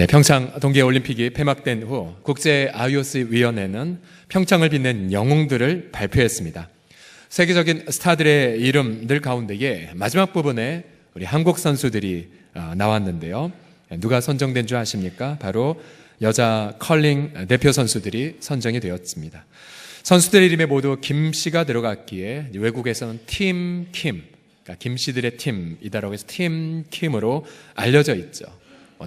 평창 동계올림픽이 폐막된 후 국제 IOC 위원회는 평창을 빛낸 영웅들을 발표했습니다. 세계적인 스타들의 이름들 가운데에 마지막 부분에 우리 한국 선수들이 나왔는데요. 누가 선정된 줄 아십니까? 바로 여자 컬링 대표 선수들이 선정이 되었습니다. 선수들의 이름에 모두 김 씨가 들어갔기에 외국에서는 팀 킴, 그러니까 김 씨들의 팀이다라고 해서 팀 킴으로 알려져 있죠.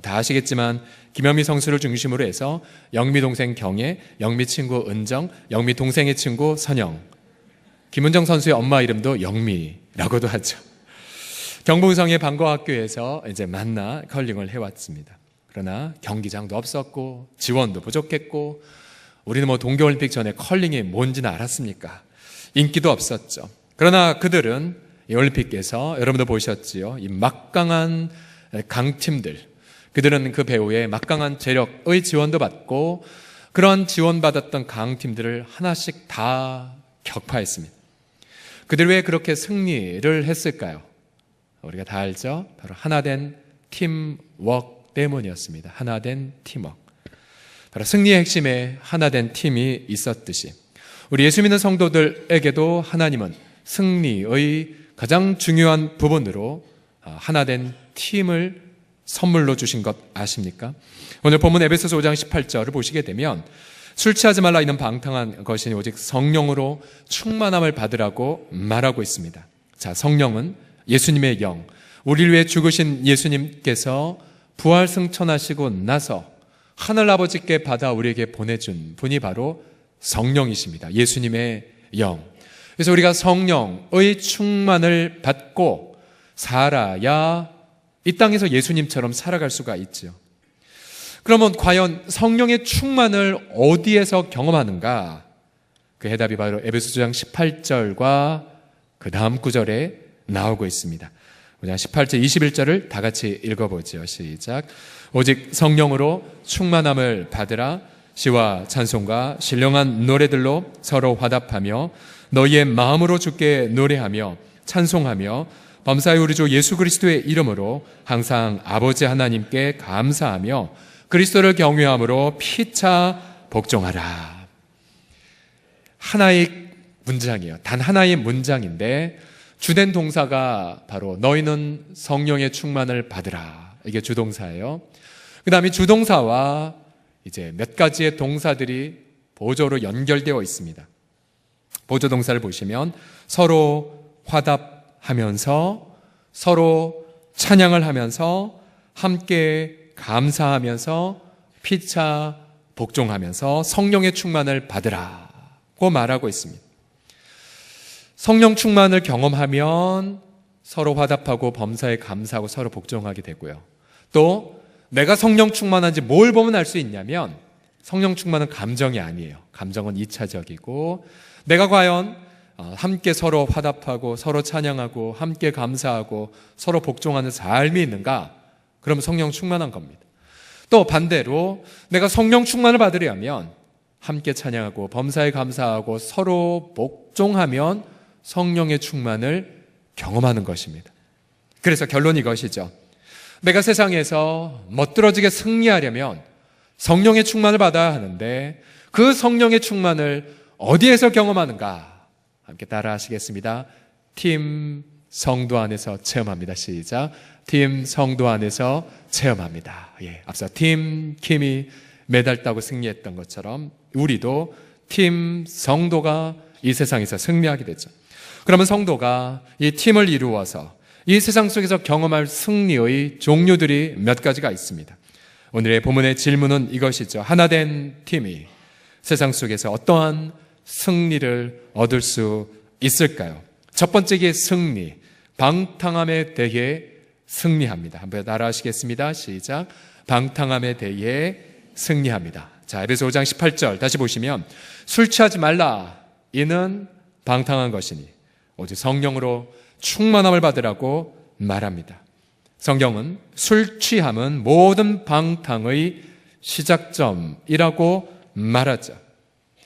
다 아시겠지만 김영미 선수를 중심으로 해서 영미 동생 경혜, 영미 친구 은정, 영미 동생의 친구 선영, 김은정 선수의 엄마 이름도 영미라고도 하죠. 경북성의 방과학교에서 이제 만나 컬링을 해왔습니다. 그러나 경기장도 없었고 지원도 부족했고 우리는 동계올림픽 전에 컬링이 뭔지는 알았습니까? 인기도 없었죠. 그러나 그들은 이 올림픽에서 여러분도 보셨지요. 이 막강한 강팀들, 그들은 그 배우의 막강한 재력의 지원도 받고 그런 지원받았던 강팀들을 하나씩 다 격파했습니다. 그들 왜 그렇게 승리를 했을까요? 우리가 다 알죠? 바로 하나된 팀워크 때문이었습니다. 하나된 팀워크. 바로 승리의 핵심에 하나된 팀이 있었듯이 우리 예수 믿는 성도들에게도 하나님은 승리의 가장 중요한 부분으로 하나된 팀을 선물로 주신 것 아십니까? 오늘 본문 에베소서 5장 18절을 보시게 되면 술 취하지 말라 이는 방탕한 것이니 오직 성령으로 충만함을 받으라고 말하고 있습니다. 자, 성령은 예수님의 영, 우리를 위해 죽으신 예수님께서 부활 승천하시고 나서 하늘 아버지께 받아 우리에게 보내준 분이 바로 성령이십니다. 예수님의 영. 그래서 우리가 성령의 충만을 받고 살아야 이 땅에서 예수님처럼 살아갈 수가 있죠. 그러면 과연 성령의 충만을 어디에서 경험하는가? 그 해답이 바로 에베소서 5장 18절과 그 다음 구절에 나오고 있습니다. 18절, 21절을 다 같이 읽어보죠. 시작. 오직 성령으로 충만함을 받으라. 시와 찬송과 신령한 노래들로 서로 화답하며 너희의 마음으로 주께 노래하며 찬송하며 범사의 우리 주 예수 그리스도의 이름으로 항상 아버지 하나님께 감사하며 그리스도를 경외함으로 피차 복종하라. 하나의 문장이에요. 단 하나의 문장인데 주된 동사가 바로 너희는 성령의 충만을 받으라. 이게 주동사예요. 그 다음에 주동사와 이제 몇 가지의 동사들이 보조로 연결되어 있습니다. 보조 동사를 보시면 서로 화답하면서 서로 찬양을 하면서 함께 감사하면서 피차 복종하면서 성령의 충만을 받으라고 말하고 있습니다. 성령 충만을 경험하면 서로 화답하고 범사에 감사하고 서로 복종하게 되고요. 또 내가 성령 충만한지 뭘 보면 알 수 있냐면 성령 충만은 감정이 아니에요. 감정은 2차적이고 내가 과연 함께 서로 화답하고 서로 찬양하고 함께 감사하고 서로 복종하는 삶이 있는가? 그러면 성령 충만한 겁니다. 또 반대로 내가 성령 충만을 받으려면 함께 찬양하고 범사에 감사하고 서로 복종하면 성령의 충만을 경험하는 것입니다. 그래서 결론이 이것이죠. 내가 세상에서 멋들어지게 승리하려면 성령의 충만을 받아야 하는데 그 성령의 충만을 어디에서 경험하는가? 함께 따라 하시겠습니다. 팀 성도 안에서 체험합니다. 시작. 팀 성도 안에서 체험합니다. 앞서 팀 킴이 메달 따고 승리했던 것처럼 우리도 팀 성도가 이 세상에서 승리하게 되죠. 그러면 성도가 이 팀을 이루어서 이 세상 속에서 경험할 승리의 종류들이 몇 가지가 있습니다. 오늘의 본문의 질문은 이것이죠. 하나된 팀이 세상 속에서 어떠한 승리를 얻을 수 있을까요? 첫 번째의 승리, 방탕함에 대해 승리합니다. 한번 따라하시겠습니다. 시작. 방탕함에 대해 승리합니다. 자, 에베소 5장 18절 다시 보시면 술 취하지 말라. 이는 방탕한 것이니 오직 성령으로 충만함을 받으라고 말합니다. 성경은 술 취함은 모든 방탕의 시작점이라고 말하죠.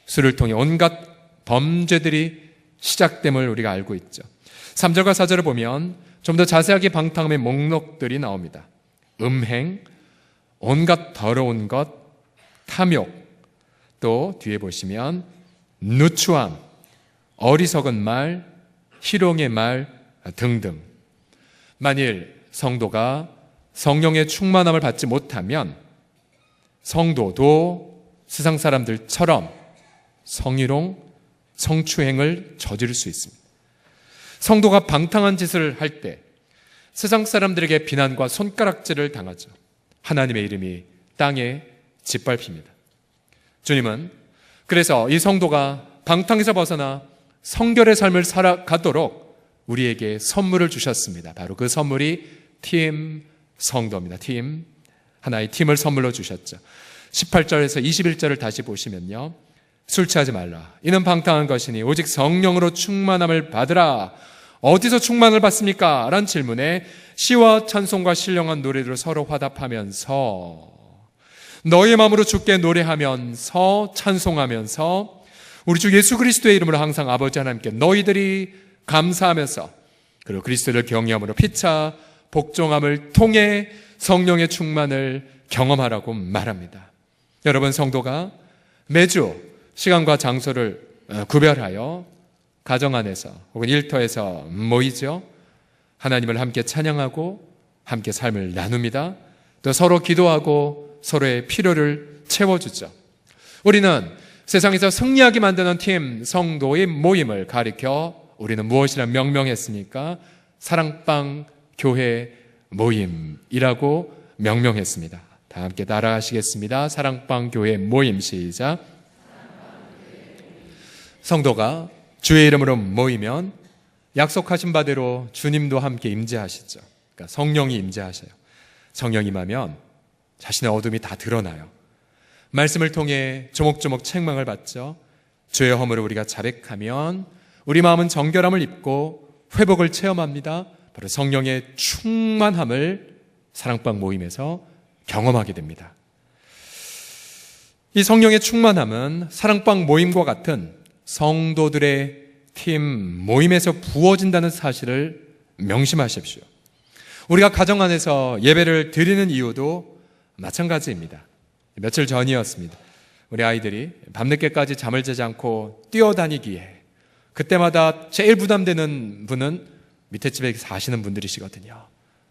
술을 통해 온갖 범죄들이 시작됨을 우리가 알고 있죠. 3절과 4절을 보면 좀 더 자세하게 방탕함의 목록들이 나옵니다. 음행, 온갖 더러운 것, 탐욕, 또 뒤에 보시면 누추함, 어리석은 말, 희롱의 말 등등. 만일 성도가 성령의 충만함을 받지 못하면 성도도 세상 사람들처럼 성희롱, 성추행을 저지를 수 있습니다. 성도가 방탕한 짓을 할 때 세상 사람들에게 비난과 손가락질을 당하죠. 하나님의 이름이 땅에 짓밟힙니다. 주님은 그래서 이 성도가 방탕에서 벗어나 성결의 삶을 살아가도록 우리에게 선물을 주셨습니다. 바로 그 선물이 팀 성도입니다. 팀, 하나의 팀을 선물로 주셨죠. 18절에서 21절을 다시 보시면요, 술 취하지 말라. 이는 방탕한 것이니 오직 성령으로 충만함을 받으라. 어디서 충만을 받습니까? 라는 질문에 시와 찬송과 신령한 노래로 서로 화답하면서 너의 마음으로 주께 노래하면서 찬송하면서 우리 주 예수 그리스도의 이름으로 항상 아버지 하나님께 너희들이 감사하면서 그리고 그리스도를 경외함으로 피차 복종함을 통해 성령의 충만을 경험하라고 말합니다. 여러분, 성도가 매주 시간과 장소를 구별하여 가정 안에서 혹은 일터에서 모이죠. 하나님을 함께 찬양하고 함께 삶을 나눕니다. 또 서로 기도하고 서로의 필요를 채워주죠. 우리는 세상에서 승리하게 만드는 팀 성도의 모임을 가리켜 우리는 무엇이라 명명했습니까? 사랑방 교회 모임이라고 명명했습니다. 다 함께 따라하시겠습니다. 사랑방 교회 모임. 시작. 성도가 주의 이름으로 모이면 약속하신 바대로 주님도 함께 임재하시죠. 그러니까 성령이 임재하셔요. 성령이 임하면 자신의 어둠이 다 드러나요. 말씀을 통해 조목조목 책망을 받죠. 죄의 허물을 우리가 자백하면 우리 마음은 정결함을 입고 회복을 체험합니다. 바로 성령의 충만함을 사랑방 모임에서 경험하게 됩니다. 이 성령의 충만함은 사랑방 모임과 같은 성도들의 팀 모임에서 부어진다는 사실을 명심하십시오. 우리가 가정 안에서 예배를 드리는 이유도 마찬가지입니다. 며칠 전이었습니다. 우리 아이들이 밤늦게까지 잠을 자지 않고 뛰어다니기에 그때마다 제일 부담되는 분은 밑에 집에 사시는 분들이시거든요.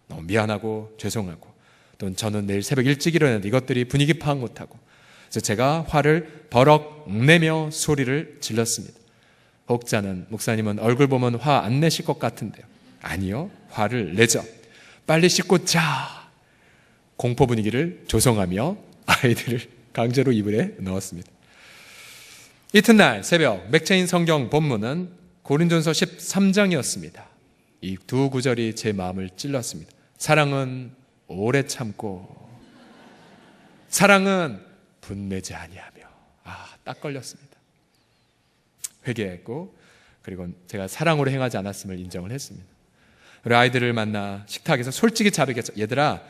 너무 미안하고 죄송하고, 또 저는 내일 새벽 일찍 일어나는데 이것들이 분위기 파악 못하고, 그래서 제가 화를 버럭 내며 소리를 질렀습니다. 혹자는 목사님은 얼굴 보면 화 안 내실 것 같은데요. 아니요, 화를 내죠. 빨리 씻고 자. 공포 분위기를 조성하며 아이들을 강제로 이불에 넣었습니다. 이튿날 새벽 맥체인 성경 본문은 고린도전서 13장이었습니다. 이 두 구절이 제 마음을 찔렀습니다. 사랑은 오래 참고 사랑은 분내지 아니하며. 딱 걸렸습니다. 회개했고, 그리고 제가 사랑으로 행하지 않았음을 인정을 했습니다. 우리 아이들을 만나 식탁에서 솔직히 자백했죠. 얘들아,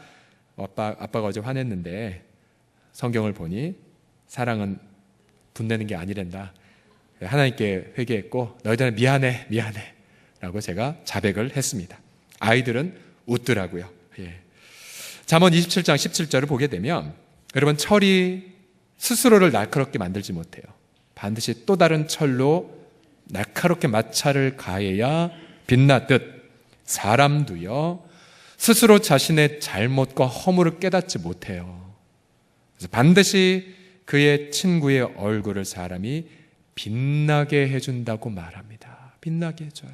아빠가 어제 화냈는데 성경을 보니 사랑은 분내는 게 아니란다. 하나님께 회개했고 너희들은 미안해 라고 제가 자백을 했습니다. 아이들은 웃더라고요. 잠언 27장 17절을 보게 되면, 여러분, 철이 스스로를 날카롭게 만들지 못해요. 반드시 또 다른 철로 날카롭게 마찰을 가해야 빛나듯 사람도요, 스스로 자신의 잘못과 허물을 깨닫지 못해요. 그래서 반드시 그의 친구의 얼굴을 사람이 빛나게 해준다고 말합니다. 빛나게 해줘요.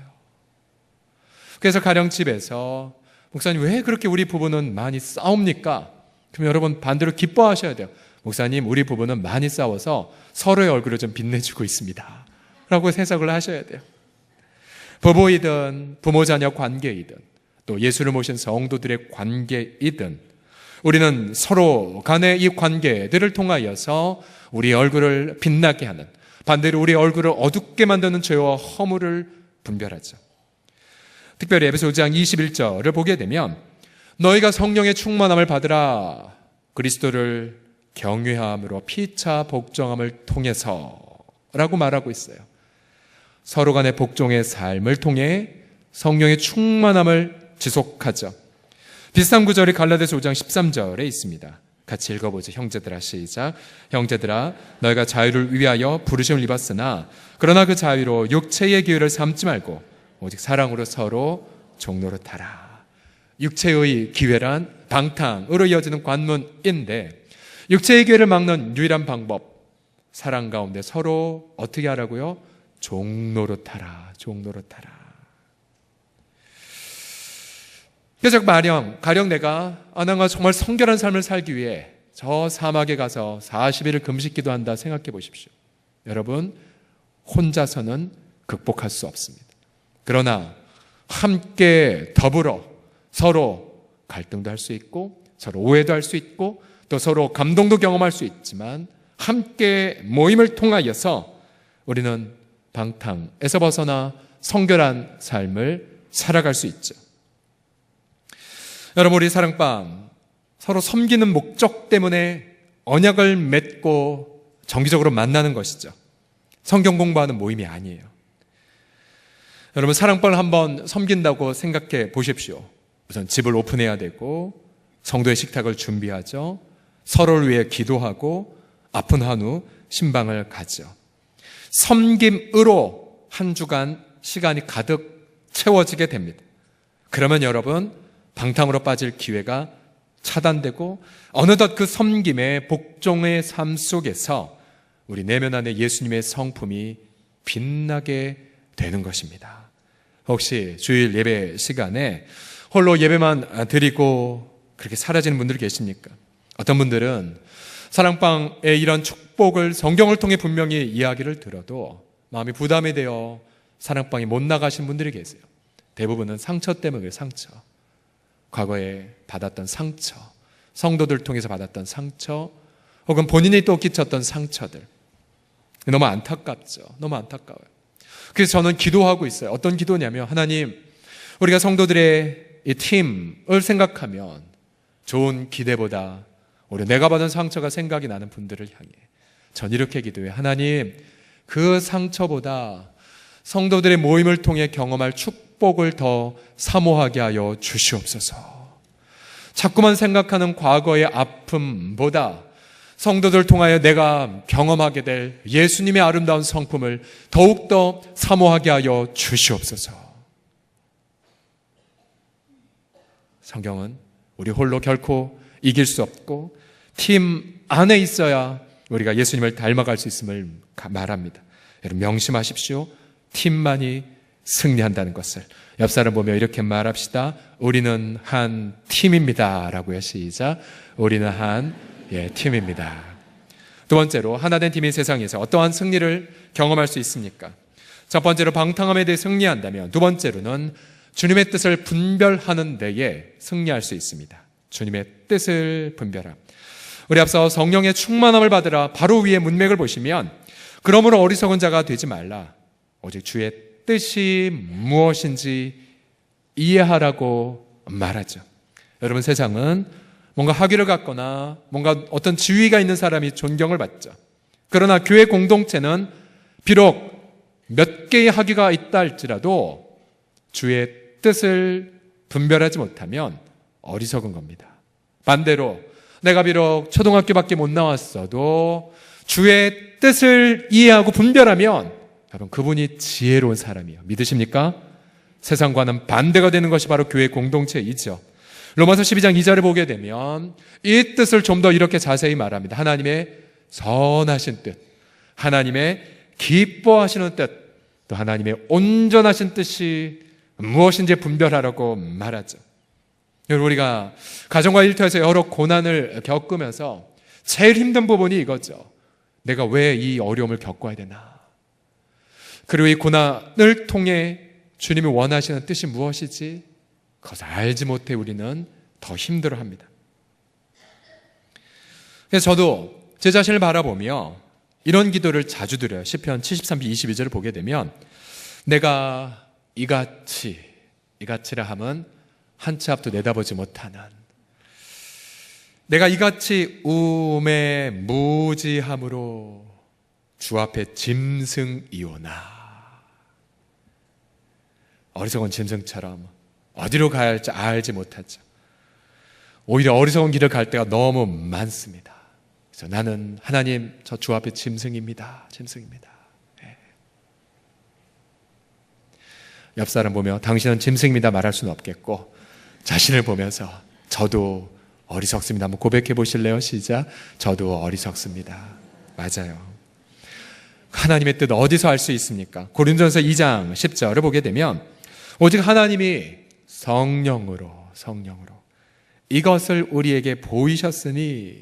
그래서 가령 집에서 목사님 왜 그렇게 우리 부부는 많이 싸웁니까? 그럼 여러분 반대로 기뻐하셔야 돼요. 목사님, 우리 부부는 많이 싸워서 서로의 얼굴을 좀 빛내주고 있습니다 라고 해석을 하셔야 돼요. 부부이든 부모 자녀 관계이든 또 예수를 모신 성도들의 관계이든 우리는 서로 간의 이 관계들을 통하여서 우리 얼굴을 빛나게 하는, 반대로 우리 얼굴을 어둡게 만드는 죄와 허물을 분별하죠. 특별히 에베소 5장 21절을 보게 되면 너희가 성령의 충만함을 받으라. 그리스도를 경외함으로 피차 복종함을 통해서 라고 말하고 있어요. 서로 간의 복종의 삶을 통해 성령의 충만함을 지속하죠. 비슷한 구절이 갈라디아서 5장 13절에 있습니다. 같이 읽어보죠. 형제들아, 시작. 형제들아, 너희가 자유를 위하여 부르심을 입었으나 그러나 그 자유로 육체의 기회를 삼지 말고 오직 사랑으로 서로 종로로 타라. 육체의 기회란 방탕으로 이어지는 관문인데, 육체의 기회를 막는 유일한 방법, 사랑 가운데 서로 어떻게 하라고요? 종로로 타라. 종로로 타라. 그래서 가령 내가 내가 정말 성결한 삶을 살기 위해 저 사막에 가서 40일을 금식 기도한다 생각해 보십시오. 여러분, 혼자서는 극복할 수 없습니다. 그러나 함께 더불어 서로 갈등도 할 수 있고 서로 오해도 할 수 있고 또 서로 감동도 경험할 수 있지만 함께 모임을 통하여서 우리는 방탕에서 벗어나 성결한 삶을 살아갈 수 있죠. 여러분, 우리 사랑방 서로 섬기는 목적 때문에 언약을 맺고 정기적으로 만나는 것이죠. 성경 공부하는 모임이 아니에요. 여러분, 사랑방을 한번 섬긴다고 생각해 보십시오. 우선 집을 오픈해야 되고 성도의 식탁을 준비하죠. 서로를 위해 기도하고 아픈 한후 신방을 가죠. 섬김으로 한 주간 시간이 가득 채워지게 됩니다. 그러면 여러분, 방탕으로 빠질 기회가 차단되고 어느덧 그 섬김의 복종의 삶 속에서 우리 내면 안에 예수님의 성품이 빛나게 되는 것입니다. 혹시 주일 예배 시간에 홀로 예배만 드리고 그렇게 사라지는 분들이 계십니까? 어떤 분들은 사랑방의 이런 축복을 성경을 통해 분명히 이야기를 들어도 마음이 부담이 되어 사랑방에 못 나가신 분들이 계세요. 대부분은 상처 때문에 상처. 과거에 받았던 상처, 성도들 통해서 받았던 상처, 혹은 본인이 또 끼쳤던 상처들. 너무 안타깝죠. 너무 안타까워요. 그래서 저는 기도하고 있어요. 어떤 기도냐면, 하나님, 우리가 성도들의 이 팀을 생각하면 좋은 기대보다 오히려 내가 받은 상처가 생각이 나는 분들을 향해 전 이렇게 기도해요. 하나님, 그 상처보다 성도들의 모임을 통해 경험할 축복을 더 사모하게 하여 주시옵소서. 자꾸만 생각하는 과거의 아픔보다 성도들 통하여 내가 경험하게 될 예수님의 아름다운 성품을 더욱더 사모하게 하여 주시옵소서. 성경은 우리 홀로 결코 이길 수 없고 팀 안에 있어야 우리가 예수님을 닮아갈 수 있음을 말합니다. 여러분, 명심하십시오. 팀만이 승리한다는 것을. 옆 사람 보며 이렇게 말합시다. 우리는 한 팀입니다. 라고요. 시작. 우리는 한 팀입니다. 두 번째로, 하나된 팀인 세상에서 어떠한 승리를 경험할 수 있습니까? 첫 번째로 방탕함에 대해 승리한다면, 두 번째로는 주님의 뜻을 분별하는 데에 승리할 수 있습니다. 주님의 뜻을 분별함. 우리 앞서 성령의 충만함을 받으라 바로 위에 문맥을 보시면, 그러므로 어리석은 자가 되지 말라. 오직 주의 뜻이 무엇인지 이해하라고 말하죠. 여러분, 세상은 뭔가 학위를 갖거나 뭔가 어떤 지위가 있는 사람이 존경을 받죠. 그러나 교회 공동체는 비록 몇 개의 학위가 있다 할지라도 주의 뜻을 분별하지 못하면 어리석은 겁니다. 반대로 내가 비록 초등학교밖에 못 나왔어도 주의 뜻을 이해하고 분별하면 여러분, 그분이 지혜로운 사람이에요. 믿으십니까? 세상과는 반대가 되는 것이 바로 교회 공동체이죠. 로마서 12장 2절을 보게 되면 이 뜻을 좀 더 이렇게 자세히 말합니다. 하나님의 선하신 뜻, 하나님의 기뻐하시는 뜻, 또 하나님의 온전하신 뜻이 무엇인지 분별하라고 말하죠. 여러분, 우리가 가정과 일터에서 여러 고난을 겪으면서 제일 힘든 부분이 이거죠. 내가 왜 이 어려움을 겪어야 되나? 그리고 이 고난을 통해 주님이 원하시는 뜻이 무엇이지? 그것을 알지 못해 우리는 더 힘들어합니다. 그래서 저도 제 자신을 바라보며 이런 기도를 자주 드려요. 시편 73편 22절을 보게 되면, 내가 이같이라 함은 한 치 앞도 내다보지 못하는, 내가 이같이 우매 무지함으로 주 앞에 짐승이오나. 어리석은 짐승처럼 어디로 가야 할지 알지 못하죠. 오히려 어리석은 길을 갈 때가 너무 많습니다. 그래서 나는 하나님 저 주 앞에 짐승입니다. 짐승입니다. 네. 옆 사람 보며 당신은 짐승입니다 말할 수는 없겠고 자신을 보면서 저도 어리석습니다. 한번 고백해 보실래요? 시작. 저도 어리석습니다. 맞아요. 하나님의 뜻 어디서 알 수 있습니까? 고린도전서 2장 10절을 보게 되면 오직 하나님이 성령으로 이것을 우리에게 보이셨으니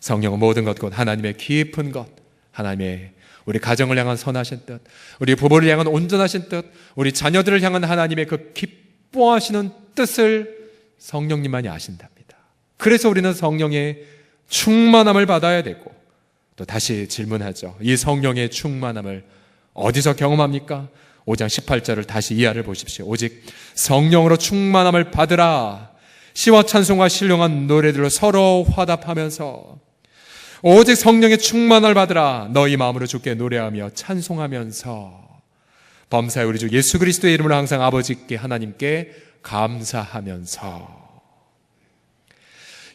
성령은 모든 것 곧 하나님의 깊은 것, 하나님의 우리 가정을 향한 선하신 뜻, 우리 부부를 향한 온전하신 뜻, 우리 자녀들을 향한 하나님의 그 기뻐하시는 뜻을 성령님만이 아신답니다. 그래서 우리는 성령의 충만함을 받아야 되고 또 다시 질문하죠. 이 성령의 충만함을 어디서 경험합니까? 5장 18절을 다시 이하를 보십시오. 오직 성령으로 충만함을 받으라. 시와 찬송과 신령한 노래들로 서로 화답하면서 오직 성령의 충만함을 받으라. 너희 마음으로 주께 노래하며 찬송하면서 범사의 우리 주 예수 그리스도의 이름으로 항상 아버지께 하나님께 감사하면서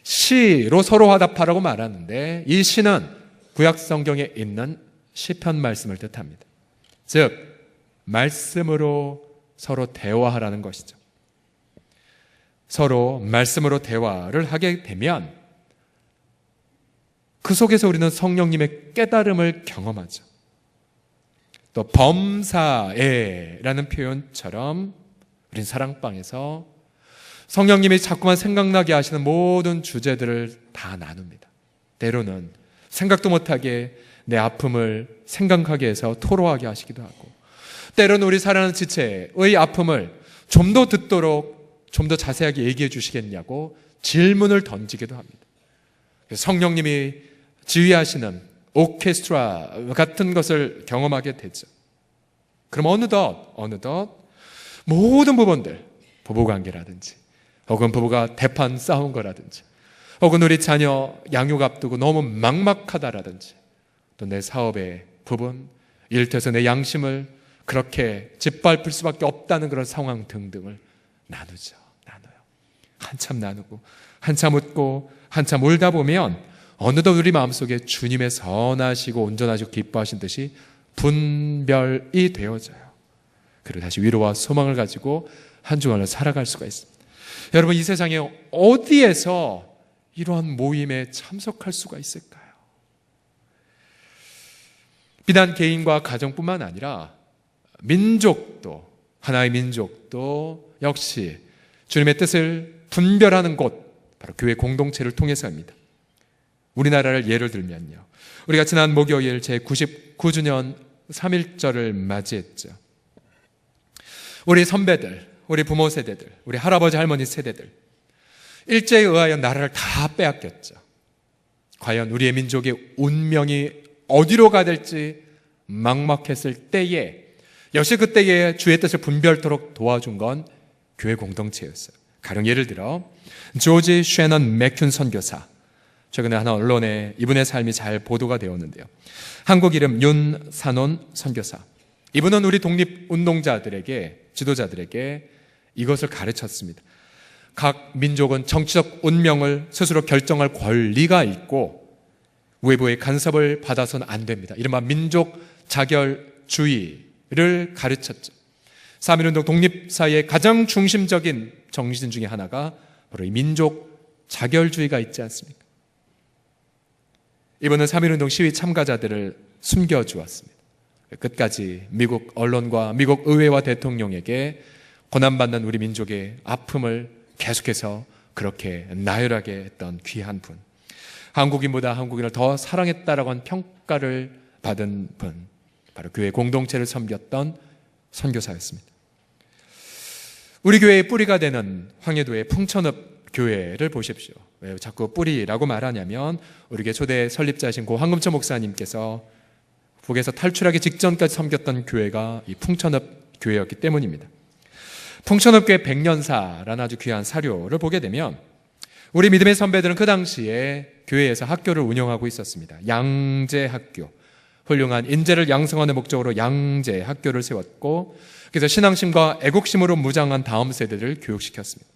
시로 서로 화답하라고 말하는데 이 시는 구약 성경에 있는 시편 말씀을 뜻합니다. 즉 말씀으로 서로 대화하라는 것이죠. 서로 말씀으로 대화를 하게 되면 그 속에서 우리는 성령님의 깨달음을 경험하죠. 또 범사에라는 표현처럼 우린 사랑방에서 성령님이 자꾸만 생각나게 하시는 모든 주제들을 다 나눕니다. 때로는 생각도 못하게 내 아픔을 생각하게 해서 토로하게 하시기도 하고 때로는 우리 사랑하는 지체의 아픔을 좀 더 듣도록 좀 더 자세하게 얘기해 주시겠냐고 질문을 던지기도 합니다. 성령님이 지휘하시는 오케스트라 같은 것을 경험하게 되죠. 그럼 어느덧 모든 부분들, 부부관계라든지 혹은 부부가 대판 싸운 거라든지 혹은 우리 자녀 양육 앞두고 너무 막막하다라든지 또 내 사업의 부분, 일터에서 내 양심을 그렇게 짓밟을 수밖에 없다는 그런 상황 등등을 나눠요. 한참 나누고 한참 웃고 한참 울다 보면 어느덧 우리 마음속에 주님의 선하시고 온전하시고 기뻐하신 뜻이 분별이 되어져요. 그리고 다시 위로와 소망을 가지고 한 주간을 살아갈 수가 있습니다. 여러분, 이 세상에 어디에서 이러한 모임에 참석할 수가 있을까요? 비단 개인과 가정뿐만 아니라 민족도, 하나의 민족도 역시 주님의 뜻을 분별하는 곳, 바로 교회 공동체를 통해서입니다. 우리나라를 예를 들면요, 우리가 지난 목요일 제99주년 3.1절을 맞이했죠. 우리 선배들, 우리 부모 세대들, 우리 할아버지 할머니 세대들 일제에 의하여 나라를 다 빼앗겼죠. 과연 우리의 민족의 운명이 어디로 가야 될지 막막했을 때에 역시 그때에 주의 뜻을 분별토록 도와준 건 교회 공동체였어요. 가령 예를 들어 조지 쉐넌 맥큐 선교사, 최근에 한 언론에 이분의 삶이 잘 보도가 되었는데요. 한국 이름 윤산온 선교사, 이분은 우리 독립운동자들에게, 지도자들에게 이것을 가르쳤습니다. 각 민족은 정치적 운명을 스스로 결정할 권리가 있고 외부의 간섭을 받아서는 안 됩니다. 이른바 민족 자결주의를 가르쳤죠. 3.1운동 독립사의 가장 중심적인 정신 중에 하나가 바로 이 민족 자결주의가 있지 않습니까? 이번은 3.1운동 시위 참가자들을 숨겨주었습니다. 끝까지 미국 언론과 미국 의회와 대통령에게 고난받는 우리 민족의 아픔을 계속해서 그렇게 나열하게 했던 귀한 분, 한국인보다 한국인을 더 사랑했다라고 한 평가를 받은 분, 바로 교회 공동체를 섬겼던 선교사였습니다. 우리 교회의 뿌리가 되는 황해도의 풍천읍 교회를 보십시오. 왜 자꾸 뿌리라고 말하냐면 우리 교회 초대 설립자이신 고 황금초 목사님께서 북에서 탈출하기 직전까지 섬겼던 교회가 이 풍천읍 교회였기 때문입니다. 풍천읍 교회 100년사라는 아주 귀한 사료를 보게 되면 우리 믿음의 선배들은 그 당시에 교회에서 학교를 운영하고 있었습니다. 양제학교, 훌륭한 인재를 양성하는 목적으로 양제학교를 세웠고, 그래서 신앙심과 애국심으로 무장한 다음 세대를 교육시켰습니다.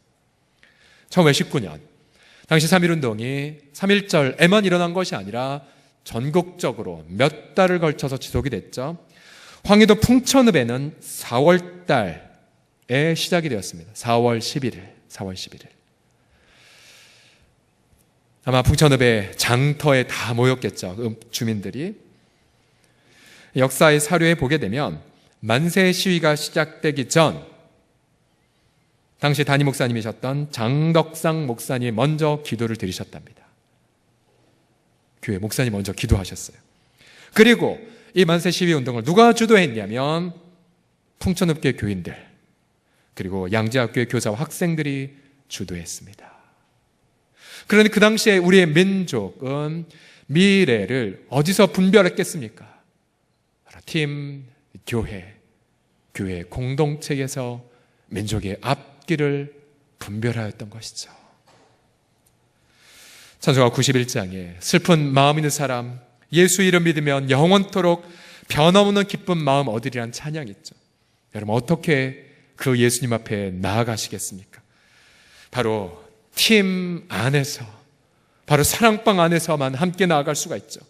1919년 당시 3.1운동이 3.1절에만 일어난 것이 아니라 전국적으로 몇 달을 걸쳐서 지속이 됐죠. 황해도 풍천읍에는 4월 달에 시작이 되었습니다. 4월 11일. 아마 풍천읍의 장터에 다 모였겠죠. 주민들이. 역사의 사료에 보게 되면 만세 시위가 시작되기 전 당시 담임 목사님이셨던 장덕상 목사님이 먼저 기도를 드리셨답니다. 교회 목사님 먼저 기도하셨어요. 그리고 이 만세 시위 운동을 누가 주도했냐면 풍천읍교회 교인들 그리고 양재학교의 교사와 학생들이 주도했습니다. 그러니 그 당시에 우리의 민족은 미래를 어디서 분별했겠습니까? 팀, 교회 공동체에서 민족의 앞길을 분별하였던 것이죠. 찬송가 91장에 슬픈 마음 있는 사람 예수 이름 믿으면 영원토록 변함없는 기쁜 마음 얻으리란 찬양이 있죠. 여러분 어떻게 그 예수님 앞에 나아가시겠습니까? 바로 팀 안에서, 바로 사랑방 안에서만 함께 나아갈 수가 있죠.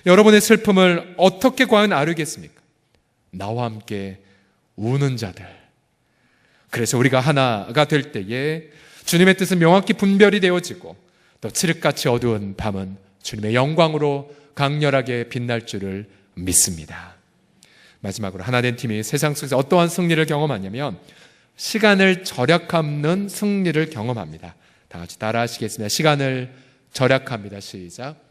여러분의 슬픔을 어떻게 과연 아뢰겠습니까? 나와 함께 우는 자들. 그래서 우리가 하나가 될 때에 주님의 뜻은 명확히 분별이 되어지고 또 칠흑같이 어두운 밤은 주님의 영광으로 강렬하게 빛날 줄을 믿습니다. 마지막으로 하나된 팀이 세상 속에서 어떠한 승리를 경험하냐면 시간을 절약하는 승리를 경험합니다. 다 같이 따라 하시겠습니다. 시간을 절약합니다. 시작.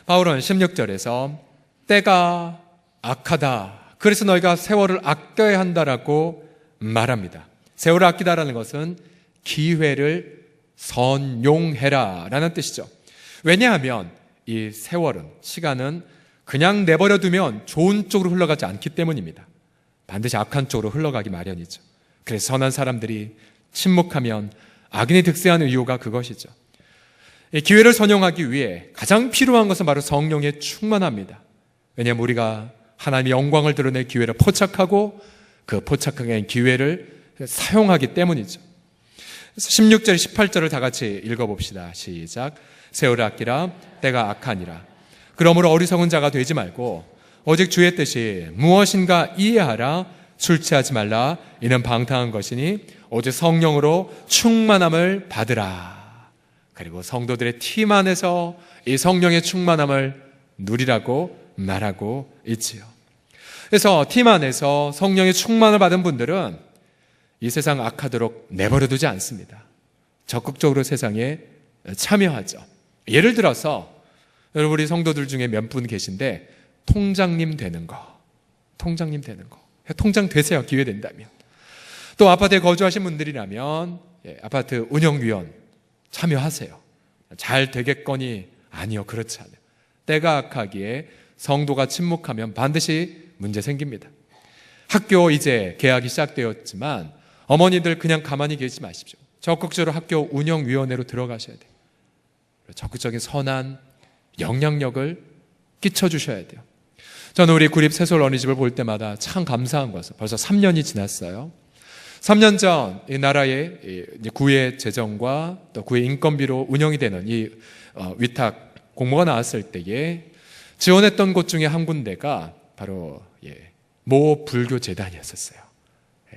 바울은 16절에서 때가 악하다. 그래서 너희가 세월을 아껴야 한다라고 말합니다. 세월을 아끼다라는 것은 기회를 선용해라 라는 뜻이죠. 왜냐하면 이 세월은, 시간은 그냥 내버려 두면 좋은 쪽으로 흘러가지 않기 때문입니다. 반드시 악한 쪽으로 흘러가기 마련이죠. 그래서 선한 사람들이 침묵하면 악인이 득세하는 이유가 그것이죠. 이 기회를 선용하기 위해 가장 필요한 것은 바로 성령의 충만합니다. 왜냐하면 우리가 하나님의 영광을 드러낼 기회를 포착하고 그 포착한 기회를 사용하기 때문이죠. 16절, 18절을 다 같이 읽어봅시다. 시작. 세월을 아끼라 때가 악하니라. 그러므로 어리석은 자가 되지 말고 오직 주의 뜻이 무엇인가 이해하라. 술 취하지 말라. 이는 방탕한 것이니 오직 성령으로 충만함을 받으라. 그리고 성도들의 팀 안에서 이 성령의 충만함을 누리라고 말하고 있지요. 그래서 팀 안에서 성령의 충만을 받은 분들은 이 세상 악하도록 내버려두지 않습니다. 적극적으로 세상에 참여하죠. 예를 들어서 여러분 우리 성도들 중에 몇 분 계신데 통장님 되는 거. 통장 되세요. 기회 된다면. 또 아파트에 거주하신 분들이라면 아파트 운영위원 참여하세요. 잘 되겠거니 아니요. 그렇지 않아요. 때가 악하기에 성도가 침묵하면 반드시 문제 생깁니다. 학교 이제 개학이 시작되었지만 어머니들 그냥 가만히 계시지 마십시오. 적극적으로 학교 운영위원회로 들어가셔야 돼요. 적극적인 선한 영향력을 끼쳐주셔야 돼요. 저는 우리 구립 새솔 어린이집을 볼 때마다 참 감사한 것은 벌써 3년이 지났어요. 3년 전 이 나라의 구의 재정과 또 구의 인건비로 운영이 되는 이 위탁 공모가 나왔을 때에 지원했던 곳 중에 한 군데가 바로 모 불교재단이었어요.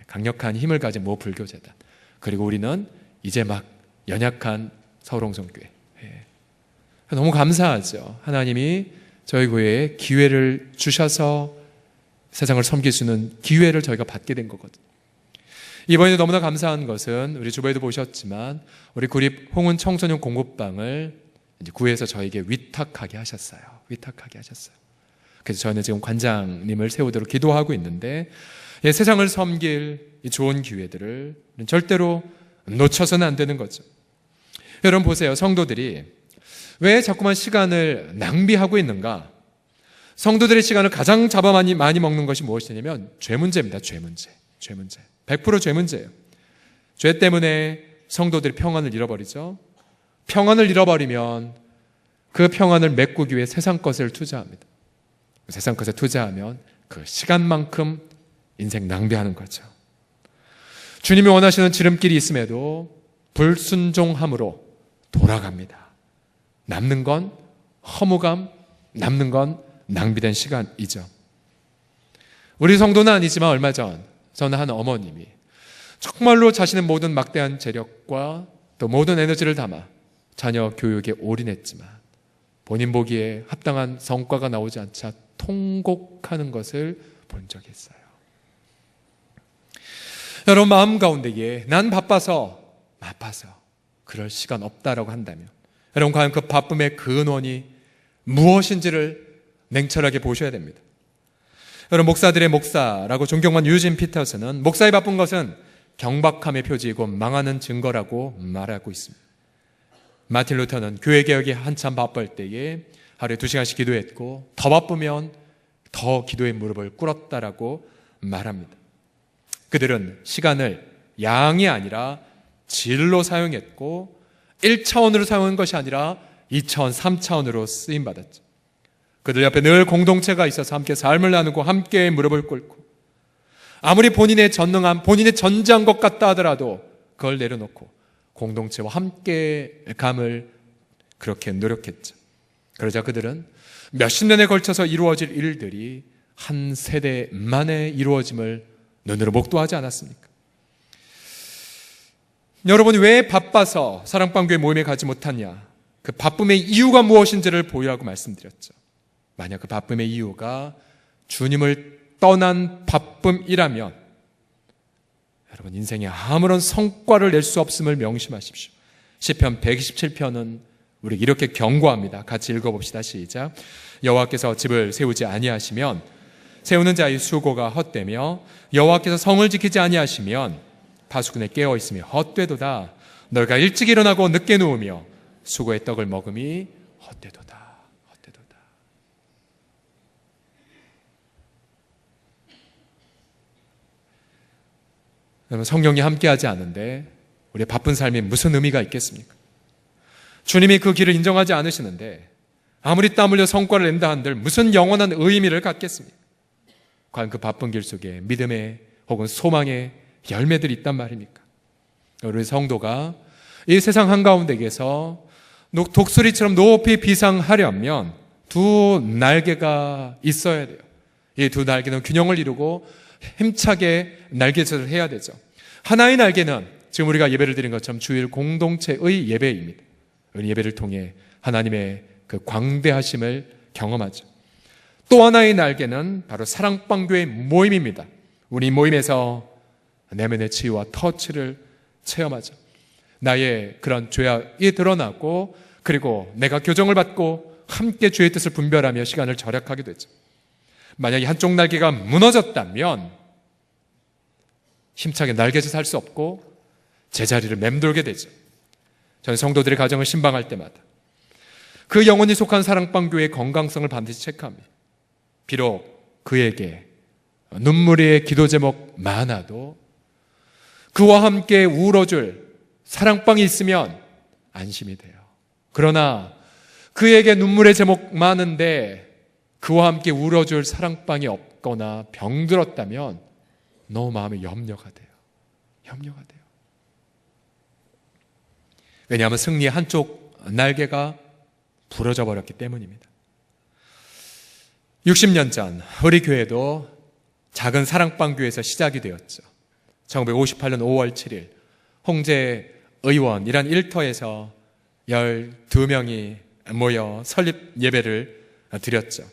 강력한 힘을 가진 모 불교재단. 그리고 우리는 이제 막 연약한 서울홍성교회. 너무 감사하죠. 하나님이 저희 교회에 기회를 주셔서 세상을 섬길 수 있는 기회를 저희가 받게 된 거거든요. 이번에도 너무나 감사한 것은 우리 주보에도 보셨지만 우리 구립 홍은 청소년 공급방을 이제 구에서 저에게 위탁하게 하셨어요. 그래서 저는 지금 관장님을 세우도록 기도하고 있는데 세상을 섬길 이 좋은 기회들을 절대로 놓쳐서는 안 되는 거죠. 여러분 보세요. 성도들이 왜 자꾸만 시간을 낭비하고 있는가? 성도들의 시간을 가장 잡아 많이 먹는 것이 무엇이냐면 죄 문제입니다. 죄 문제. 100% 죄 문제예요. 죄 때문에 성도들이 평안을 잃어버리죠. 평안을 잃어버리면 그 평안을 메꾸기 위해 세상 것을 투자합니다. 세상 것에 투자하면 그 시간만큼 인생 낭비하는 거죠. 주님이 원하시는 지름길이 있음에도 불순종함으로 돌아갑니다. 남는 건 허무감, 남는 건 낭비된 시간이죠. 우리 성도는 아니지만 얼마 전 저는 한 어머님이 정말로 자신의 모든 막대한 재력과 또 모든 에너지를 담아 자녀 교육에 올인했지만 본인 보기에 합당한 성과가 나오지 않자 통곡하는 것을 본 적이 있어요. 여러분 마음 가운데에 난 바빠서 그럴 시간 없다라고 한다면 여러분 과연 그 바쁨의 근원이 무엇인지를 냉철하게 보셔야 됩니다. 여러분 목사들의 목사라고 존경한 유진 피터스는 목사의 바쁜 것은 경박함의 표지이고 망하는 증거라고 말하고 있습니다. 마틴 루터는 교회 개혁이 한참 바쁠 때에 하루에 2시간씩 기도했고 더 바쁘면 더 기도의 무릎을 꿇었다라고 말합니다. 그들은 시간을 양이 아니라 질로 사용했고 1차원으로 사용한 것이 아니라 2차원, 3차원으로 쓰임받았죠. 그들 옆에 늘 공동체가 있어서 함께 삶을 나누고 함께 무릎을 꿇고 아무리 본인의 전능함, 본인의 전지한 것 같다 하더라도 그걸 내려놓고 공동체와 함께 감을 그렇게 노력했죠. 그러자 그들은 몇십 년에 걸쳐서 이루어질 일들이 한 세대 만에 이루어짐을 눈으로 목도하지 않았습니까? 여러분이 왜 바빠서 사랑방교회 모임에 가지 못하냐? 그 바쁨의 이유가 무엇인지를 보이라고 말씀드렸죠. 만약 그 바쁨의 이유가 주님을 떠난 바쁨이라면 여러분 인생에 아무런 성과를 낼 수 없음을 명심하십시오. 시편 127편은 우리 이렇게 경고합니다. 같이 읽어봅시다. 시작. 여호와께서 집을 세우지 아니하시면 세우는 자의 수고가 헛되며 여호와께서 성을 지키지 아니하시면 파수꾼에 깨어 있으며 헛되도다. 너희가 일찍 일어나고 늦게 누우며 수고의 떡을 먹음이 헛되도다. 헛되도다. 여러분 성령이 함께하지 않은데 우리의 바쁜 삶이 무슨 의미가 있겠습니까? 주님이 그 길을 인정하지 않으시는데 아무리 땀 흘려 성과를 낸다 한들 무슨 영원한 의미를 갖겠습니까? 과연 그 바쁜 길 속에 믿음의 혹은 소망의 열매들이 있단 말입니까? 우리 성도가 이 세상 한가운데에서 독수리처럼 높이 비상하려면 두 날개가 있어야 돼요. 이 두 날개는 균형을 이루고 힘차게 날개짓을 해야 되죠. 하나의 날개는 지금 우리가 예배를 드린 것처럼 주일 공동체의 예배입니다. 우리 예배를 통해 하나님의 그 광대하심을 경험하죠. 또 하나의 날개는 바로 사랑방교회 모임입니다. 우리 모임에서 내면의 치유와 터치를 체험하죠. 나의 그런 죄악이 드러나고 그리고 내가 교정을 받고 함께 주의 뜻을 분별하며 시간을 절약하게 되죠. 만약에 한쪽 날개가 무너졌다면 힘차게 날개짓 할 수 없고 제자리를 맴돌게 되죠. 저는 성도들의 가정을 신방할 때마다 그 영혼이 속한 사랑방교회의 건강성을 반드시 체크합니다. 비록 그에게 눈물의 기도 제목 많아도 그와 함께 울어줄 사랑방이 있으면 안심이 돼요. 그러나 그에게 눈물의 제목 많은데 그와 함께 울어줄 사랑방이 없거나 병들었다면 너무 마음에 염려가 돼요. 염려가 돼요. 왜냐하면 승리의 한쪽 날개가 부러져 버렸기 때문입니다. 60년 전 우리 교회도 작은 사랑방교회에서 시작이 되었죠. 1958년 5월 7일 홍제 의원이란 일터에서 12명이 모여 설립 예배를 드렸죠.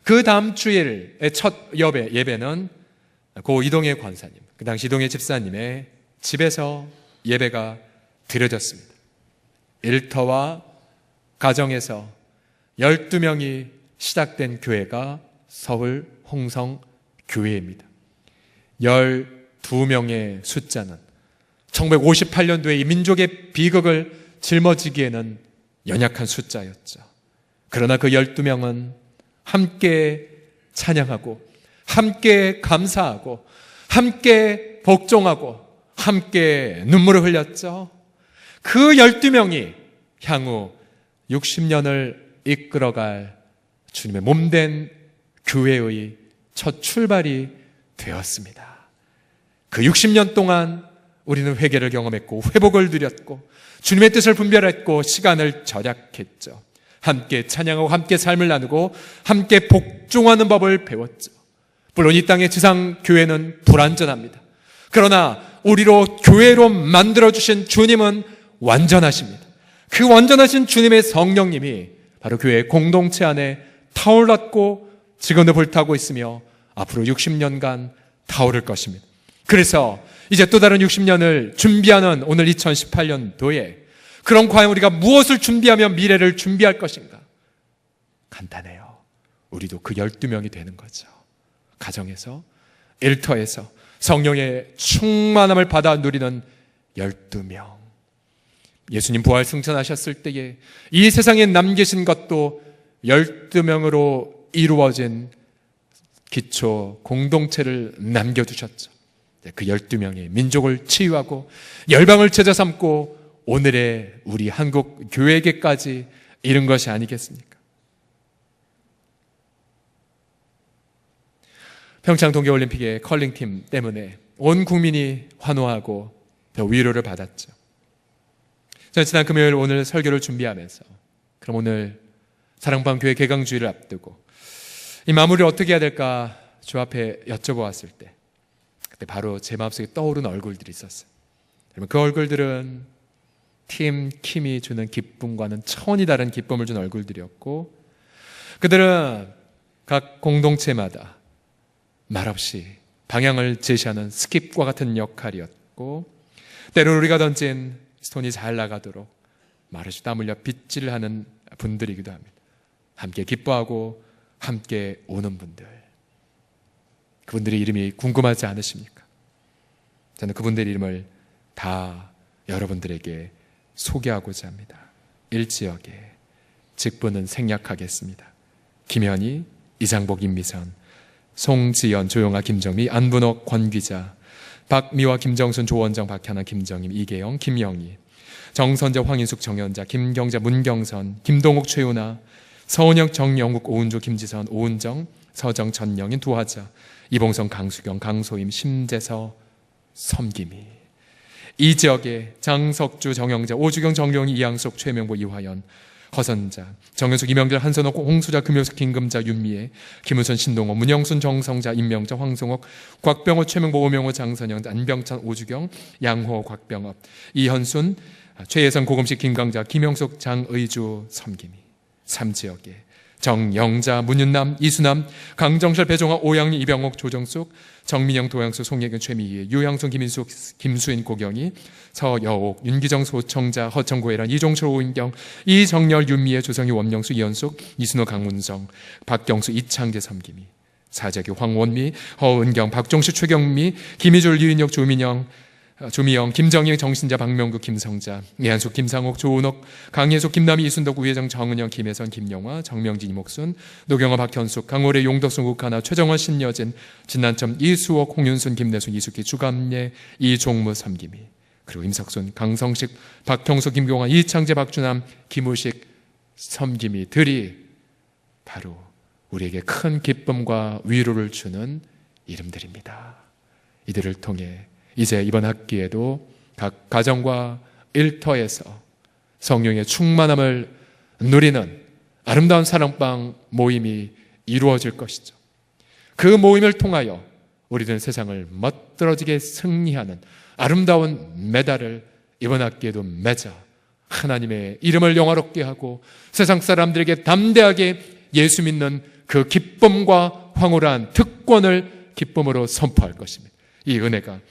그 다음 주일의 첫 예배는 고 이동의 권사님, 그 당시 이동의 집사님의 집에서 예배가 드려졌습니다. 일터와 가정에서 12명이 시작된 교회가 서울 홍성교회입니다. 12명의 숫자는 1958년도에 이 민족의 비극을 짊어지기에는 연약한 숫자였죠. 그러나 그 12명은 함께 찬양하고 함께 감사하고 함께 복종하고 함께 눈물을 흘렸죠. 그 12명이 향후 60년을 이끌어갈 주님의 몸된 교회의 첫 출발이 되었습니다. 그 60년 동안 우리는 회개를 경험했고 회복을 누렸고 주님의 뜻을 분별했고 시간을 절약했죠. 함께 찬양하고 함께 삶을 나누고 함께 복종하는 법을 배웠죠. 물론 이 땅의 지상교회는 불완전합니다. 그러나 우리로 교회로 만들어주신 주님은 완전하십니다. 그 완전하신 주님의 성령님이 바로 교회 공동체 안에 타올랐고 지금도 불타고 있으며 앞으로 60년간 타오를 것입니다. 그래서 이제 또 다른 60년을 준비하는 오늘 2018년도에 그럼 과연 우리가 무엇을 준비하며 미래를 준비할 것인가? 간단해요. 우리도 그 12명이 되는 거죠. 가정에서, 일터에서 성령의 충만함을 받아 누리는 12명. 예수님 부활 승천하셨을 때에 이 세상에 남기신 것도 12명으로 이루어진 기초 공동체를 남겨두셨죠. 그 12명의 민족을 치유하고 열방을 제자 삼고 오늘의 우리 한국 교회계까지 이른 것이 아니겠습니까? 평창 동계올림픽의 컬링팀 때문에 온 국민이 환호하고 더 위로를 받았죠. 저는 지난 금요일 오늘 설교를 준비하면서 그럼 오늘 사랑방 교회 개강주일을 앞두고 이 마무리를 어떻게 해야 될까 주 앞에 여쭤보았을 때 그때 바로 제 마음속에 떠오른 얼굴들이 있었어요. 여러분 그 얼굴들은 팀 킴이 주는 기쁨과는 차원이 다른 기쁨을 준 얼굴들이었고 그들은 각 공동체마다 말없이 방향을 제시하는 스킵과 같은 역할이었고 때로 우리가 던진 스톤이 잘 나가도록 말없이 땀 흘려 빗질을 하는 분들이기도 합니다. 함께 기뻐하고 함께 오는 분들, 그분들의 이름이 궁금하지 않으십니까? 저는 그분들의 이름을 다 여러분들에게 소개하고자 합니다. 일지역에 직분은 생략하겠습니다. 김현희, 이장복, 임미선, 송지연, 조용아, 김정미, 안분옥, 권기자, 박미화, 김정순, 조원정, 박현아, 김정임, 이계영, 김영희, 정선재, 황인숙, 정연자, 김경자, 문경선, 김동욱, 최윤아, 서은영, 정영욱, 오은조, 김지선, 오은정, 서정, 전영인, 두하자, 이봉성, 강수경, 강소임, 심재서, 섬기미. 이 지역에 장석주, 정영자, 오주경, 정용희, 이양숙, 최명보, 이화연, 허선자, 정현숙, 이명길, 한선옥, 홍수자, 금효숙, 김금자, 윤미애, 김우선, 신동호, 문영순, 정성자, 임명자, 황성옥, 곽병호, 최명보, 오명호, 장선영, 안병찬, 오주경, 양호, 곽병업, 이현순, 최예선, 고금식, 김강자, 김영숙, 장의주, 섬김이. 3지역에 정영자, 문윤남, 이수남, 강정철, 배종화, 오양리, 이병옥, 조정숙, 정민영, 도양수, 송혜경, 최미희, 유양순, 김인숙, 김수인, 고경희, 서여옥, 윤기정, 소청자, 허청고혜란, 이종철, 오인경, 이정열, 윤미애, 조성희, 원명수, 이현숙, 이순호, 강문성, 박경수, 이창재, 섬김이. 4지역에 황원미, 허은경, 박종수, 최경미, 김희줄, 유인혁, 조미영, 김정희, 정신자, 박명구, 김성자, 이한숙, 김상옥, 조은옥, 강예숙, 김남희, 이순덕, 우회정, 정은영, 김혜선, 김영화, 정명진, 이목순, 노경화, 박현숙, 강호래, 용덕순, 국하나, 최정원, 신여진, 진난점, 이수옥, 홍윤순, 김내순, 이숙희, 주감예, 이종무, 삼김이. 그리고 임석순, 강성식, 박형수, 김경화, 이창재, 박준함, 김우식, 섬김이들이 바로 우리에게 큰 기쁨과 위로를 주는 이름들입니다. 이들을 통해 이제 이번 학기에도 각 가정과 일터에서 성령의 충만함을 누리는 아름다운 사랑방 모임이 이루어질 것이죠. 그 모임을 통하여 우리는 세상을 멋들어지게 승리하는 아름다운 메달을 이번 학기에도 맺어 하나님의 이름을 영화롭게 하고 세상 사람들에게 담대하게 예수 믿는 그 기쁨과 황홀한 특권을 기쁨으로 선포할 것입니다. 이 은혜가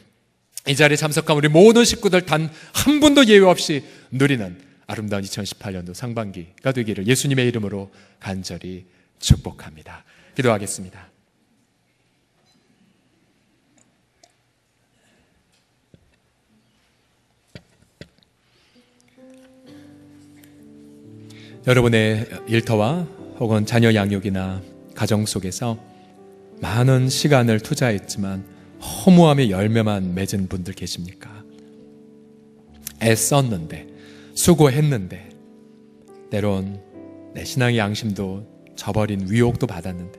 이 자리에 참석한 우리 모든 식구들 단 한 분도 예외 없이 누리는 아름다운 2018년도 상반기가 되기를 예수님의 이름으로 간절히 축복합니다. 기도하겠습니다. 여러분의 일터와 혹은 자녀 양육이나 가정 속에서 많은 시간을 투자했지만 허무함의 열매만 맺은 분들 계십니까? 애썼는데, 수고했는데, 때론 내 신앙의 양심도 저버린 위옥도 받았는데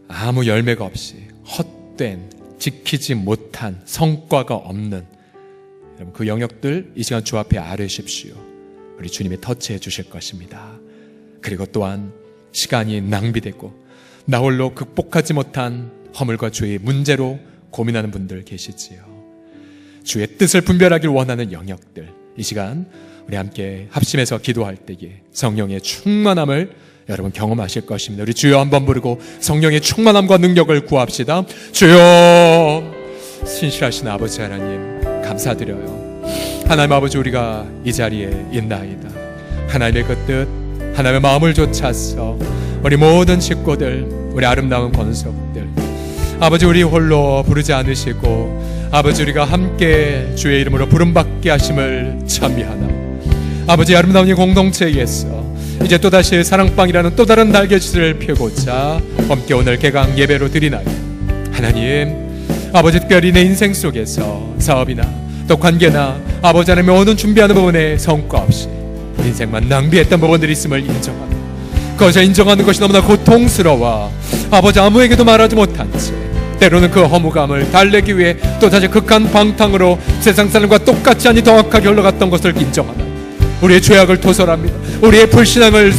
아무 열매가 없이 헛된, 지키지 못한, 성과가 없는 여러분, 그 영역들 이 시간 주 앞에 아뢰십시오. 우리 주님이 터치해 주실 것입니다. 그리고 또한 시간이 낭비되고 나 홀로 극복하지 못한 허물과 죄의 문제로 고민하는 분들 계시지요. 주의 뜻을 분별하길 원하는 영역들, 이 시간 우리 함께 합심해서 기도할 때에 성령의 충만함을 여러분 경험하실 것입니다. 우리 주여 한번 부르고 성령의 충만함과 능력을 구합시다. 주여, 신실하신 아버지 하나님 감사드려요. 하나님 아버지, 우리가 이 자리에 있나이다. 하나님의 그 뜻, 하나님의 마음을 좇아서 우리 모든 식구들, 우리 아름다운 권속들, 아버지 우리 홀로 부르지 않으시고 아버지 우리가 함께 주의 이름으로 부름받게 하심을 찬미하나. 아버지, 아름다운 이 공동체에서 이제 또다시 사랑방이라는 또 다른 날개짓을 펴고자 함께 오늘 개강 예배로 드리나요. 하나님 아버지, 특별히 내 인생 속에서 사업이나 또 관계나 아버지 하나님의 모든 준비하는 부분에 성과 없이 인생만 낭비했던 부분들이 있음을 인정하고 그것을 인정하는 것이 너무나 고통스러워 아버지 아무에게도 말하지 못한 채 때로는 그 허무감을 달래기 위해 또다시 극한 방탕으로 세상 사람과 똑같지 않이 정확하게 흘러갔던 것을 인정하나 우리의 죄악을 토설합니다. 우리의 불신앙을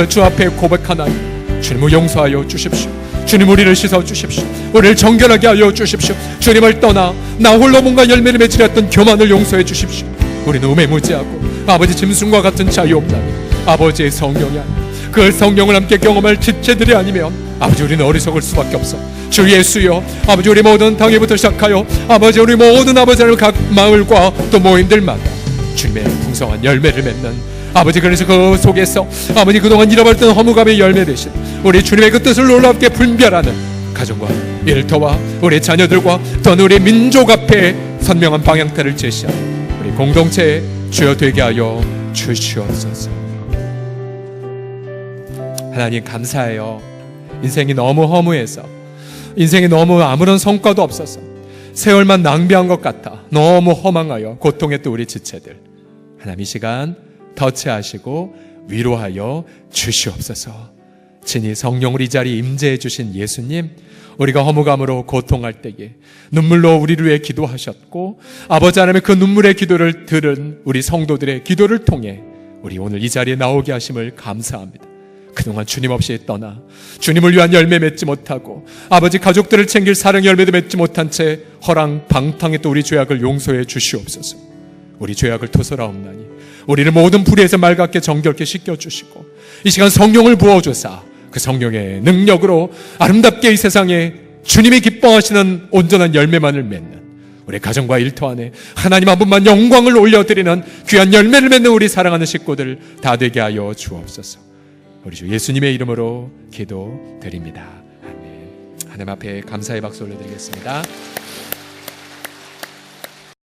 주 앞에 고백하나니 주님을 용서하여 주십시오. 주님, 우리를 씻어 주십시오. 우리를 정결하게 하여 주십시오. 주님을 떠나 나 홀로 뭔가 열매를 맺으려 했던 교만을 용서해 주십시오. 우리는 우매무지하고 아버지 짐승과 같은 자유 없나니 아버지의 성령이 아니라 그 성령을 함께 경험할 지체들이 아니면 아버지 우리는 어리석을 수밖에 없어. 주 예수여, 아버지 우리 모든 당회부터 시작하여 아버지 우리 모든 아버지를 각 마을과 또 모임들마다 주님의 풍성한 열매를 맺는 아버지, 그래서 그 속에서 아버지 그동안 잃어버렸던 허무감의 열매 대신 우리 주님의 그 뜻을 놀랍게 분별하는 가정과 일터와 우리 자녀들과 또는 우리 민족 앞에 선명한 방향타를 제시하는 우리 공동체의 주여 되게 하여 주시옵소서. 하나님 감사해요. 인생이 너무 허무해서, 인생이 너무 아무런 성과도 없어서 세월만 낭비한 것 같아 너무 허망하여 고통했던 우리 지체들, 하나님 이 시간 터치하시고 위로하여 주시옵소서. 친히 성령을 이 자리에 임재해 주신 예수님, 우리가 허무감으로 고통할 때에 눈물로 우리를 위해 기도하셨고 아버지 하나님의 그 눈물의 기도를 들은 우리 성도들의 기도를 통해 우리 오늘 이 자리에 나오게 하심을 감사합니다. 그동안 주님 없이 떠나 주님을 위한 열매 맺지 못하고 아버지 가족들을 챙길 사랑 열매도 맺지 못한 채 허랑방탕했던 우리 죄악을 용서해 주시옵소서. 우리 죄악을 토설하옵나니 우리를 모든 불의에서 맑게 정결케 씻겨주시고 이 시간 성령을 부어주사 그 성령의 능력으로 아름답게 이 세상에 주님이 기뻐하시는 온전한 열매만을 맺는 우리 가정과 일터 안에 하나님 한 분만 영광을 올려드리는 귀한 열매를 맺는 우리 사랑하는 식구들 다 되게 하여 주옵소서. 우리 주 예수님의 이름으로 기도드립니다. 아멘. 하나님 앞에 감사의 박수 올려드리겠습니다.